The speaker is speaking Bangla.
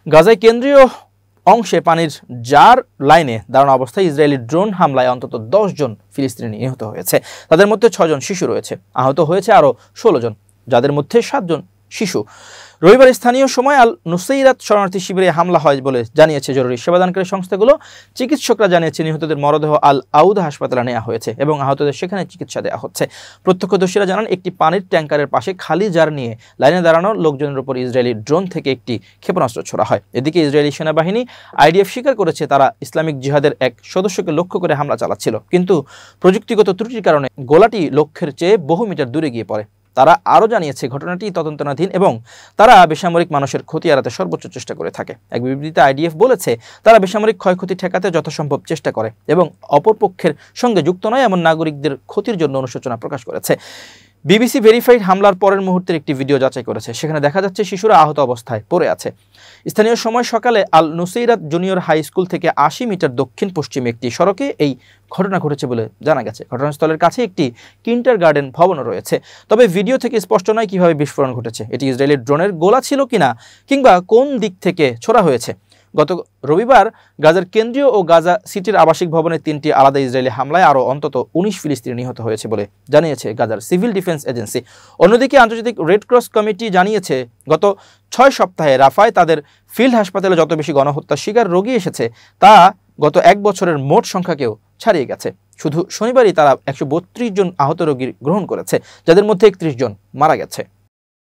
গাজায় কেন্দ্রীয় অংশে পানির জার লাইনে দাঁড়ানো অবস্থায় ইসরায়েলি ড্রোন হামলায় অন্তত 10 জন ফিলিস্তিনি নিহত হয়েছে। তাদের মধ্যে 6 জন শিশু রয়েছে। আহত হয়েছে আরও 16 জন, যাদের মধ্যে 7 জন শিশু। রবিবার স্থানীয় সময় আল নুসৈরাত শরণার্থী শিবিরে হামলা হয় বলে জানিয়েছে জরুরি সেবাদানকারী সংস্থাগুলো। চিকিৎসকরা জানিয়েছে নিহতদের মরদেহ আল আউদ হাসপাতালে নেওয়া হয়েছে এবং আহতদের সেখানে চিকিৎসা দেওয়া হচ্ছে। প্রত্যক্ষদর্শীরা জানান, একটি পানির ট্যাঙ্কারের পাশে খালি জার নিয়ে লাইনে দাঁড়ানো লোকজনের উপর ইসরায়েলি ড্রোন থেকে একটি ক্ষেপণাস্ত্র ছোড়া হয়। এদিকে ইসরায়েলি সেনাবাহিনী আইডিএফ স্বীকার করেছে তারা ইসলামিক জিহাদের এক সদস্যকে লক্ষ্য করে হামলা চালাচ্ছিল, কিন্তু প্রযুক্তিগত ত্রুটির কারণে গোলাটি লক্ষ্যের চেয়ে বহু মিটার দূরে গিয়ে পড়ে। তারা আরও জানিয়েছে ঘটনাটি তদন্তাধীন এবং তারা বেসামরিক মানুষের ক্ষতি এড়াতে সর্বোচ্চ চেষ্টা করে থাকে। এক বিবৃতিতে আইডিএফ বলেছে তারা বেসামরিক ক্ষয়ক্ষতি ঠেকাতে যথাসম্ভব চেষ্টা করে এবং অপরপক্ষের সঙ্গে যুক্ত নয় এমন নাগরিকদের ক্ষতির জন্য অনুশোচনা প্রকাশ করেছে। বিবিসি ভেরিফাইড হামলার পরের মুহূর্তের একটি ভিডিও যাচাই করেছে। সেখানে দেখা যাচ্ছে শিশুরা আহত অবস্থায় পড়ে আছে। স্থানীয় সময় সকালে আল নুসৈরাত জুনিয়র হাই স্কুল থেকে 80 মিটার দক্ষিণ পশ্চিমে একটি সড়কে এই ঘটনা ঘটেছে বলে জানা গেছে। ঘটনাস্থলের কাছে একটি কিন্ডার গার্ডেন ভবনও রয়েছে। তবে ভিডিও থেকে স্পষ্ট নয় কিভাবে বিস্ফোরণ ঘটেছে, এটি ইসরায়েলি ড্রোনের গোলা ছিল কিনা কিংবা কোন দিক থেকে ছোড়া হয়েছে। গত রবিবার গাজার কেন্দ্রীয় ও গাজা সিটির আবাসিক ভবনে 3টি আলাদা ইসরায়েলি হামলায় আরও অন্তত 19 ফিলিস্তিনি নিহত হয়েছে বলে জানিয়েছে গাজার সিভিল ডিফেন্স এজেন্সি। অন্যদিকে আন্তর্জাতিক রেড ক্রস কমিটি জানিয়েছে গত 6 সপ্তাহে রাফায় তাদের ফিল্ড হাসপাতালে যত বেশি গণহত্যার শিকার রোগী এসেছে তা গত 1 বছরের মোট সংখ্যাকেও ছাড়িয়ে গেছে। শুধু শনিবারই তারা 132 জন আহত রোগী গ্রহণ করেছে, যাদের মধ্যে 31 জন মারা গেছে।